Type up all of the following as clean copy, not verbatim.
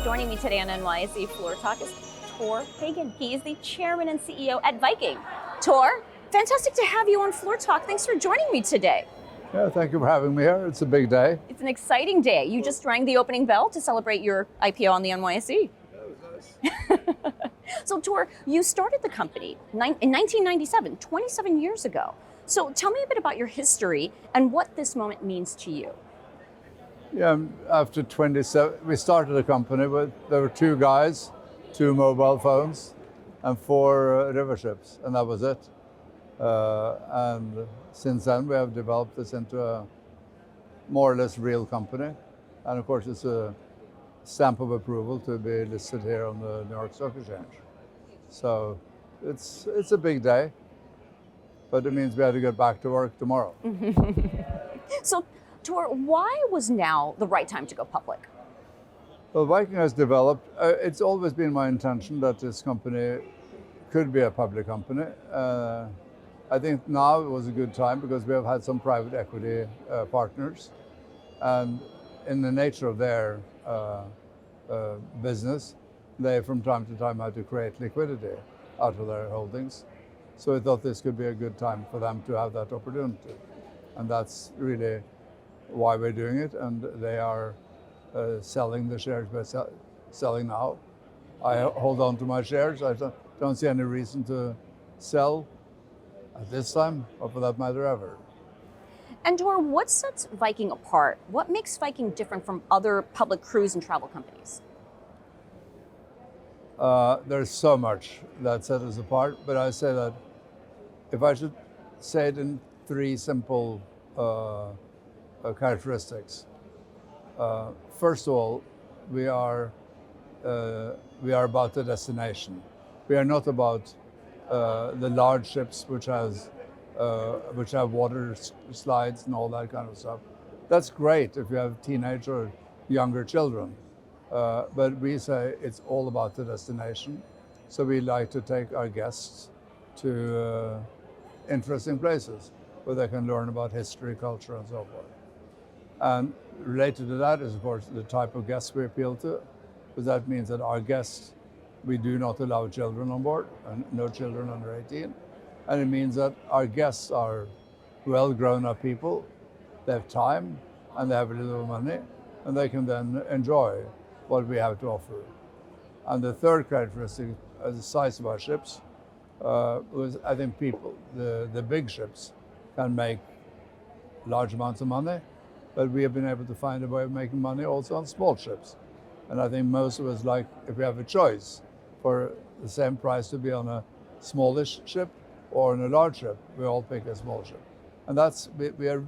Joining me today on NYSE Floor Talk is Tor Hagen. He is the chairman and CEO at Viking. Tor, fantastic to have you on Floor Talk. Thanks for joining me today. Yeah, thank you for having me here. It's a big day. It's an exciting day. You just rang the opening bell to celebrate your IPO on the NYSE. That was nice. So Tor, you started the company in 1997, 27 years ago. So tell me a bit about your history and what this moment means to you. Yeah, after 27, we started a company with, there were 2 guys, 2 mobile phones, and 4 river ships, and that was it. And since then, we have developed this into a more or less real company. And of course, it's a stamp of approval to be listed here on the New York Stock Exchange. So it's a big day, but it means we have to get back to work tomorrow. So, Tor, why was now the right time to go public? Well, Viking has developed, it's always been my intention that this company could be a public company. I think now it was a good time because we have had some private equity partners, and in the nature of their business, they from time to time had to create liquidity out of their holdings. So I thought this could be a good time for them to have that opportunity. And that's really why we're doing it, and they are selling the shares we're selling now. I hold on to my shares. I don't see any reason to sell at this time, or for that matter, ever. And Tor, what sets Viking apart? What makes Viking different from other public cruise and travel companies? There's so much that sets us apart, but I say that if I should say it in 3 simple characteristics. First of all, we are about the destination. We are not about the large ships which have water slides and all that kind of stuff. That's great if you have teenage or younger children, but we say it's all about the destination. So we like to take our guests to interesting places where they can learn about history, culture, and so forth. And related to that is, of course, the type of guests we appeal to, because that means that our guests, we do not allow children on board, and no children under 18. And it means that our guests are well grown-up people, they have time, and they have a little money, and they can then enjoy what we have to offer. And the third characteristic is the size of our ships. Was, I think people, the big ships can make large amounts of money, but we have been able to find a way of making money also on small ships. And I think most of us like, if we have a choice for the same price to be on a smallish ship or on a large ship, we all pick a small ship. And we are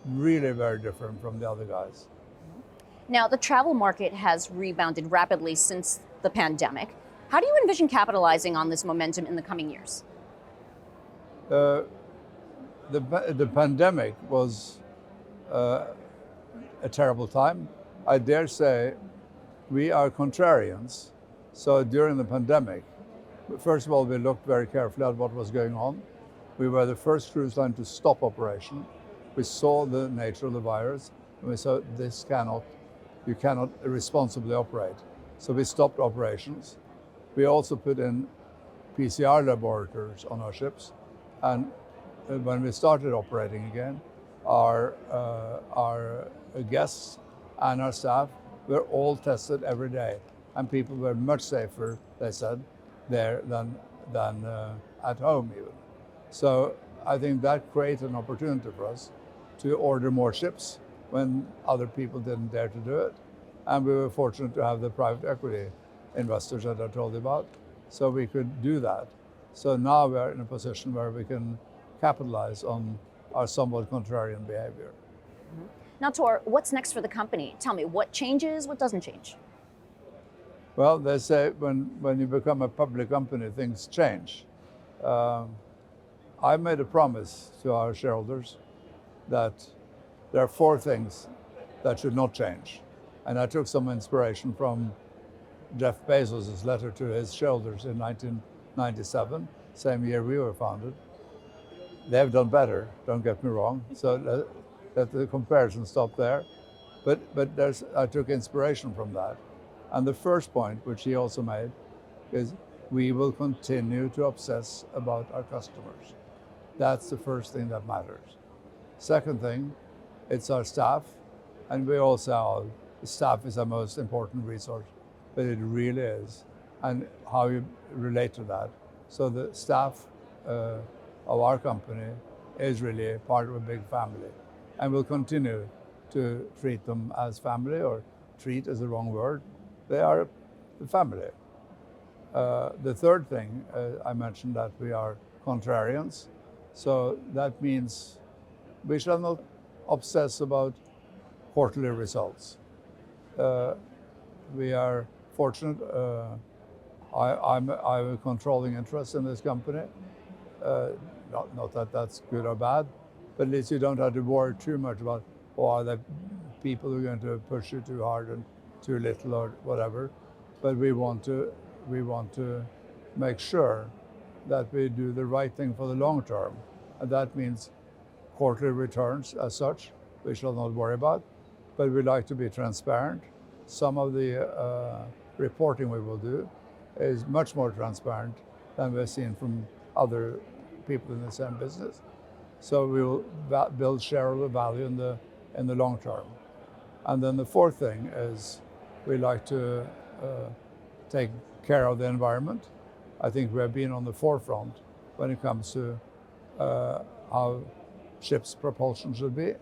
really very different from the other guys. Now, the travel market has rebounded rapidly since the pandemic. How do you envision capitalizing on this momentum in the coming years? The pandemic was a terrible time. I dare say we are contrarians. So during the pandemic, first of all, we looked very carefully at what was going on. We were the first cruise line to stop operation. We saw the nature of the virus, and we said, you cannot responsibly operate. So we stopped operations. We also put in PCR laboratories on our ships. And when we started operating again, our guests and our staff were all tested every day. And people were much safer, they said, there than at home even. So I think that created an opportunity for us to order more ships when other people didn't dare to do it. And we were fortunate to have the private equity investors that I told you about, so we could do that. So now we are in a position where we can capitalize on our somewhat contrarian behavior. Now, Tor, what's next for the company? Tell me, what changes, what doesn't change? Well, they say when you become a public company, things change. I made a promise to our shareholders that there are 4 things that should not change. And I took some inspiration from Jeff Bezos' letter to his shareholders in 1997, same year we were founded. They've done better, don't get me wrong. So let the comparison stop there. But I took inspiration from that. And the first point, which he also made, is we will continue to obsess about our customers. That's the first thing that matters. Second thing, it's our staff, and we also are, the staff is our most important resource, but it really is, and how you relate to that. So the staff of our company is really part of a big family, and we'll continue to treat them as family, or treat is the wrong word. They are the family. The third thing, I mentioned that we are contrarians, so that means we shall not obsess about quarterly results. We are fortunate. I have a controlling interest in this company. Not that that's good or bad, but at least you don't have to worry too much about, are there people who are going to push you too hard and too little or whatever. But we want to make sure that we do the right thing for the long term, and that means quarterly returns as such we shall not worry about, but we like to be transparent. Some of the reporting we will do is much more transparent than we've seen from other people in the same business. So we will build shareholder value in the long term. And then the fourth thing is we like to take care of the environment. I think we have been on the forefront when it comes to how ships' propulsion should be.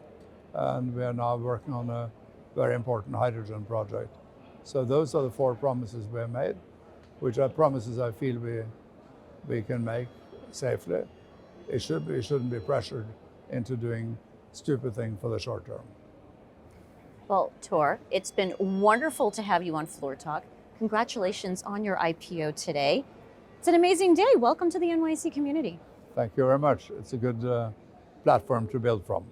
And we are now working on a very important hydrogen project. So those are the four promises we have made, which are promises I feel we can make safely. We shouldn't be pressured into doing stupid things for the short term. Well, Tor, it's been wonderful to have you on Floor Talk. Congratulations on your IPO today. It's an amazing day. Welcome to the NYSE community. Thank you very much. It's a good platform to build from.